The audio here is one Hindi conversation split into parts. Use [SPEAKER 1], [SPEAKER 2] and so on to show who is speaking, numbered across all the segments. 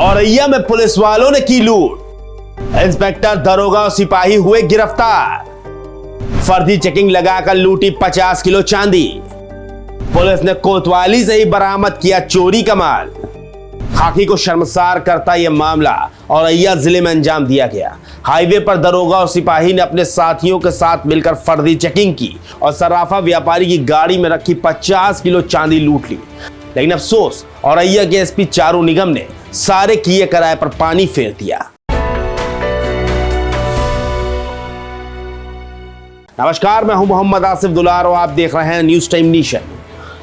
[SPEAKER 1] औरैया में पुलिस वालों ने की लूट। इंस्पेक्टर, दरोगा और सिपाही हुए गिरफ्तार। फर्जी चेकिंग लगाकर लूटी 50 किलो चांदी। पुलिस ने कोतवाली से ही बरामद किया चोरी का माल। खाकी को शर्मसार करता यह मामला औरैया जिले में अंजाम दिया गया। हाईवे पर दरोगा और सिपाही ने अपने साथियों के साथ मिलकर फर्जी चेकिंग की और सराफा व्यापारी की गाड़ी में रखी 50 किलो चांदी लूट ली। लेकिन अफसोस, औरैया के एसपी चारू निगम ने सारे किए कराए पर पानी फेर दिया। नमस्कार, मैं हूं मोहम्मद आसिफ दुलार और आप देख रहे हैं न्यूज टाइम नेशन।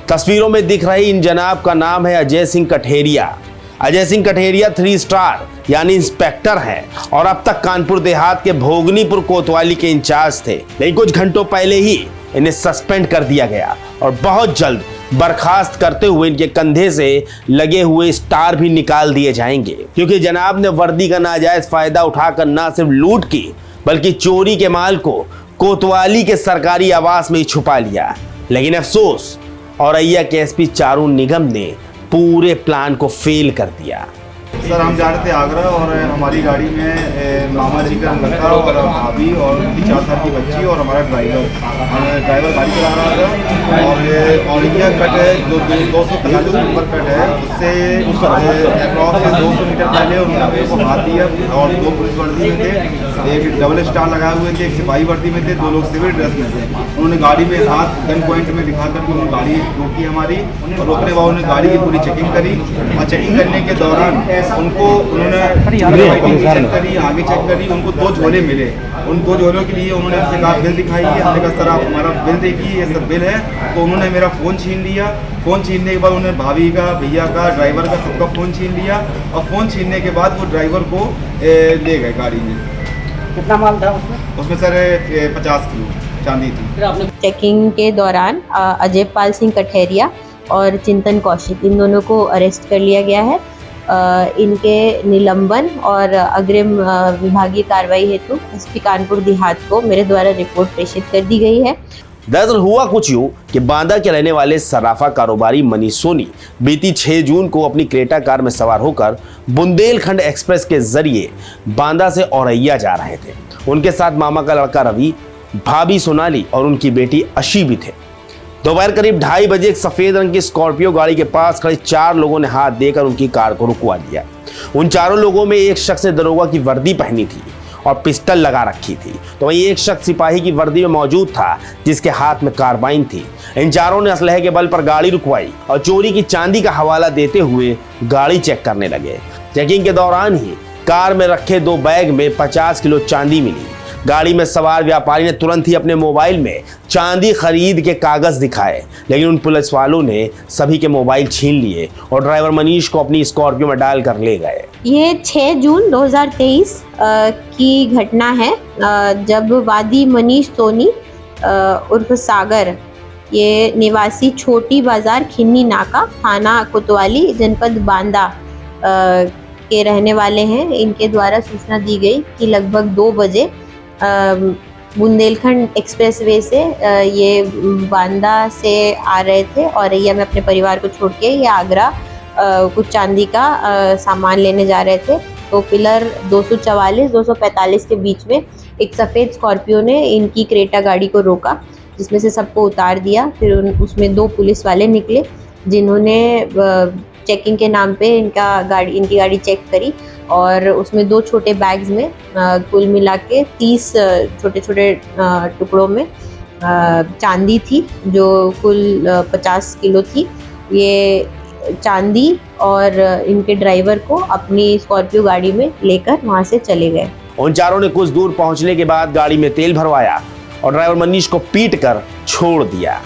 [SPEAKER 1] तस्वीरों में दिख रही इन जनाब का नाम है अजय सिंह कठेरिया। अजय सिंह कठेरिया 3 स्टार यानी इंस्पेक्टर हैं और अब तक कानपुर देहात के भोगनीपुर कोतवाली के इंचार्ज थे। लेकिन कुछ घंटों पहले ही इन्हें सस्पेंड कर दिया गया और बहुत जल्द बर्खास्त करते हुए इनके कंधे से लगे हुए स्टार भी निकाल दिए जाएंगे, क्योंकि जनाब ने वर्दी का नाजायज फायदा उठाकर न सिर्फ लूट की बल्कि चोरी के माल को कोतवाली के सरकारी आवास में ही छुपा लिया। लेकिन अफसोस, औरैया के एसपी चारू निगम ने पूरे प्लान को फेल कर दिया।
[SPEAKER 2] सर, हम जा रहे थे आगरा और हमारी गाड़ी में मामा जी का लड़का और भाभी और उनकी 4 साल की बच्ची और हमारा ड्राइवर गाड़ी चला रहा था। और इंडिया कट है जो 245 नंबर कट है, उससे अप्रॉक्स 200 मीटर पहले उन्होंने मेरे को हाथ दिया और 2 पुलिस वर्दी में थे, एक डबल स्टार लगाए हुए थे, एक सिपाही वर्दी में थे, 2 लोग सिविल ड्रेस में थे। उन्होंने गाड़ी में हाथ गन पॉइंट में दिखा करके उन्होंने गाड़ी रोकी हमारी, और रोकने बाद उन्होंने गाड़ी की पूरी चेकिंग करी और चेकिंग करने के दौरान उन्होंने चेक करी, आगे चेक करी, उनको 2 झोले मिले। उन 2 झोलों के लिए उन्होंने हमसे कहा बिल दिखाइए। हमने कहा सर आप हमारा बिल देखिए, ये सब बिल है। तो उन्होंने मेरा फ़ोन छीन लिया। फ़ोन छीनने के बाद उन्होंने भाभी का, भैया का, ड्राइवर का, सबका फ़ोन छीन लिया और फ़ोन छीनने के बाद वो ड्राइवर को ले गए गाड़ी में।
[SPEAKER 3] कितना माल था उसमें?
[SPEAKER 2] उसमें सर 50 किलो चांदी थी।
[SPEAKER 4] चेकिंग के दौरान अजय पाल सिंह कठेरिया और चिंतन कौशिक, इन दोनों को अरेस्ट कर लिया गया है। इनके निलंबन और अग्रिम विभागीय कार्रवाई हेतु एसपी कानपुर देहात को मेरे द्वारा रिपोर्ट प्रेषित कर दी गई है।
[SPEAKER 1] दरअसल हुआ कुछ यूं कि बांदा के रहने वाले सराफा कारोबारी मनीष सोनी बीती 6 जून को अपनी क्रेटा कार में सवार होकर बुंदेलखंड एक्सप्रेस के जरिए बांदा से औरैया जा रहे थे। उनके साथ मामा का लड़का रवि, भाभी सोनाली और उनकी बेटी अशी भी थे। दोपहर करीब 2:30 बजे एक सफेद रंग की स्कॉर्पियो गाड़ी के पास खड़े 4 लोगों ने हाथ देकर उनकी कार को रुकवा दिया। उन चारों लोगों में एक शख्स ने दरोगा की वर्दी पहनी थी और पिस्टल लगा रखी थी, तो वहीं एक शख्स सिपाही की वर्दी में मौजूद था जिसके हाथ में कार्बाइन थी। इन चारों ने असलहे के बल पर गाड़ी रुकवाई और चोरी की चांदी का हवाला देते हुए गाड़ी चेक करने लगे। चेकिंग के दौरान ही कार में रखे 2 बैग में 50 किलो चांदी मिली। गाड़ी में सवार व्यापारी ने तुरंत ही अपने मोबाइल में चांदी खरीद के कागज दिखाए, लेकिन उन पुलिस वालों ने सभी के मोबाइल छीन लिए और ड्राइवर मनीष को अपनी स्कॉर्पियो में डालकर ले गए।
[SPEAKER 4] ये 6 जून 2023 की घटना है, जब वादी मनीष सोनी उर्फ सागर, ये निवासी छोटी बाजार खिन्नी नाका, थाना कोतवाली, जनपद बांदा के रहने वाले हैं। इनके द्वारा सूचना दी गई कि लगभग 2 बजे बुंदेलखंड एक्सप्रेसवे से ये बांदा से आ रहे थे और औरैया में अपने परिवार को छोड़ के ये आगरा कुछ चांदी का सामान लेने जा रहे थे। तो पिलर 244-245 के बीच में एक सफ़ेद स्कॉर्पियो ने इनकी क्रेटा गाड़ी को रोका, जिसमें से सबको उतार दिया। फिर उसमें 2 पुलिस वाले निकले जिन्होंने चेकिंग के नाम पे इनकी गाड़ी चेक करी और उसमें 2 छोटे बैग्स में कुल मिला के 30 छोटे छोटे टुकड़ों में चांदी थी, जो कुल 50 किलो थी। ये चांदी और इनके ड्राइवर को अपनी स्कॉर्पियो गाड़ी में लेकर वहां से चले गए।
[SPEAKER 1] उन चारों ने कुछ दूर पहुंचने के बाद गाड़ी में तेल भरवाया और ड्राइवर मनीष को पीट कर छोड़ दिया,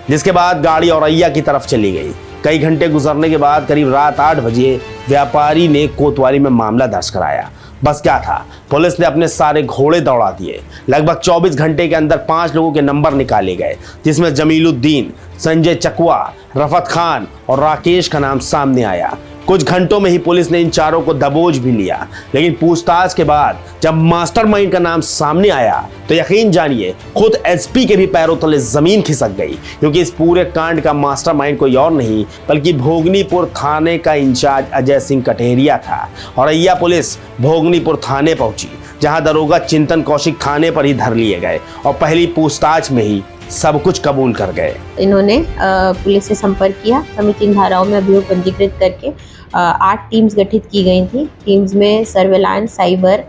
[SPEAKER 1] जिसके बाद गाड़ी औरैया की तरफ चली गई। कई घंटे गुजरने के बाद करीब रात 8 बजे व्यापारी ने कोतवाली में मामला दर्ज कराया। बस क्या था, पुलिस ने अपने सारे घोड़े दौड़ा दिए। लगभग 24 घंटे के अंदर 5 लोगों के नंबर निकाले गए, जिसमें जमीलुद्दीन, संजय चकवा, रफत खान और राकेश का नाम सामने आया। कुछ घंटों में ही पुलिस ने इन चारों को दबोच भी लिया, लेकिन पूछताछ के बाद जब मास्टरमाइंड का नाम सामने आया तो यकीन जानिए खुद एसपी के भी पैरों तले जमीन खिसक गई, क्योंकि इस पूरे कांड का मास्टरमाइंड कोई और नहीं बल्कि भोगनीपुर थाने का इंचार्ज अजय सिंह कठेरिया था। औरैया पुलिस भोगनीपुर थाने पहुंची, जहां दरोगा चिंतन कौशिक थाने पर ही धर लिए गए और पहली पूछताछ में ही सब कुछ कबूल कर गए।
[SPEAKER 4] इन्होंने पुलिस से संपर्क किया। समिति धाराओं में अभियोग पंजीकृत करके 8 टीम्स गठित की गई थी। टीम्स में सर्वेलांस, साइबर,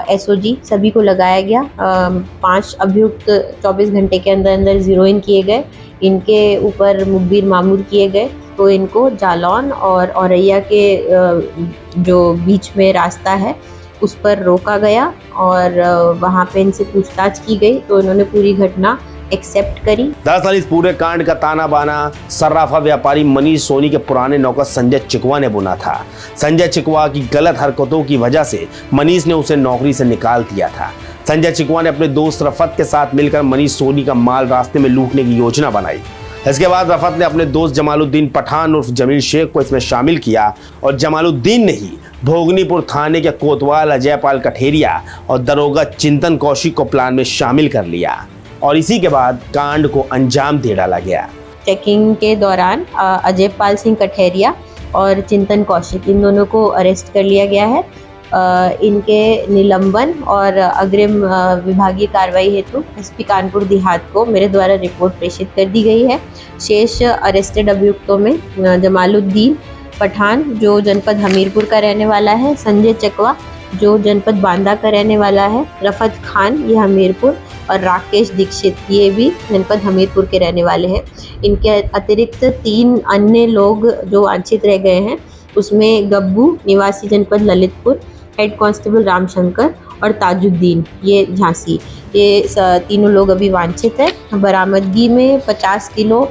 [SPEAKER 4] एसओजी सभी को लगाया गया। 5 अभियुक्त 24 घंटे के अंदर अंदर जीरो इन किए गए। इनके ऊपर मुखबिर मामूर किए गए, तो इनको जालौन और औरैया के जो बीच में रास्ता है उस पर रोका गया और वहाँ पे इनसे पूछताछ की गई, तो इन्होंने पूरी घटना एक्सेप्ट करी।
[SPEAKER 1] दरअसल इस पूरे कांड का ताना बाना सर्राफा व्यापारी मनीष सोनी के पुराने नौकर संजय चिकवा ने बुना था। संजय चिकवा की गलत हरकतों की वजह से मनीष ने उसे नौकरी से निकाल दिया था। संजय चिकवा ने अपने दोस्त रफत के साथ मिलकर मनीष सोनी का माल रास्ते में लूटने की योजना बनाई। इसके बाद रफत ने अपने दोस्त जमालुद्दीन पठान उर्फ जमील शेख को इसमें शामिल किया और जमालुद्दीन ने ही भोगनीपुर थाने के कोतवाल अजय पाल कठेरिया और दरोगा चिंतन कौशिक को प्लान में शामिल कर लिया और इसी के बाद कांड को अंजाम दे डाला गया।
[SPEAKER 4] चेकिंग के दौरान अजय पाल सिंह कठेरिया और चिंतन कौशिक इन दोनों को अरेस्ट कर लिया गया है। इनके निलंबन और अग्रिम विभागीय कार्रवाई हेतु एसपी कानपुर देहात को मेरे द्वारा रिपोर्ट प्रेषित कर दी गई है। शेष अरेस्टेड अभियुक्तों में जमालुद्दीन पठान जो जनपद हमीरपुर का रहने वाला है, संजय चकवा जो जनपद बांदा का रहने वाला है, रफत खान ये हमीरपुर और राकेश दीक्षित ये भी जनपद हमीरपुर के रहने वाले हैं। इनके अतिरिक्त 3 अन्य लोग जो वांछित रह गए हैं, उसमें गब्बू निवासी जनपद ललितपुर, हेड कांस्टेबल रामशंकर और ताजुद्दीन ये झांसी, ये तीनों लोग अभी वांछित है। बरामदगी में 50 किलो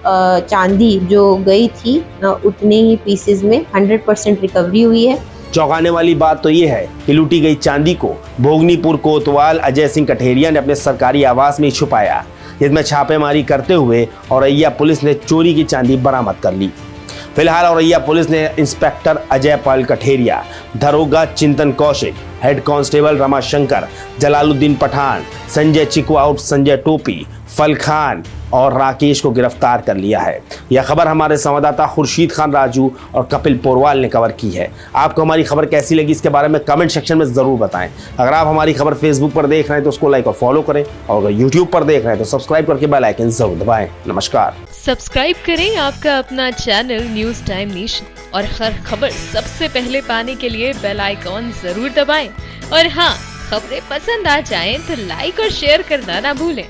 [SPEAKER 4] चांदी जो गई थी उतने ही पीसेज में 100% रिकवरी हुई है।
[SPEAKER 1] चौंकाने वाली बात तो ये है कि लूटी गई चांदी को भोगनीपुर कोतवाल अजय सिंह कठेरिया ने अपने सरकारी आवास में ही छुपाया, जिसमें छापेमारी करते हुए औरैया पुलिस ने चोरी की चांदी बरामद कर ली। फिलहाल औरैया पुलिस ने इंस्पेक्टर अजय पाल कठेरिया, दरोगा चिंतन कौशिक, हेड कांस्टेबल रमाशंकर, जलालुद्दीन पठान, संजय चिकवा उर्फ संजय टोपी, फल खान और राकेश को गिरफ्तार कर लिया है। यह खबर हमारे संवाददाता खुर्शीद खान राजू और कपिल पोरवाल ने कवर की है। आपको हमारी खबर कैसी लगी इसके बारे में कमेंट सेक्शन में जरूर बताएं। अगर आप हमारी खबर फेसबुक पर देख रहे हैं तो उसको लाइक और फॉलो करें, और अगर यूट्यूब पर देख रहे हैं तो सब्सक्राइब करके बेल आइकन जरूर दबाएं। नमस्कार।
[SPEAKER 5] सब्सक्राइब करें आपका अपना चैनल न्यूज टाइम नेशन और हर खबर सबसे पहले पाने के लिए बेल आइकॉन जरूर दबाएं। और हाँ, खबरें पसंद आ जाएं तो लाइक और शेयर करना ना भूलें।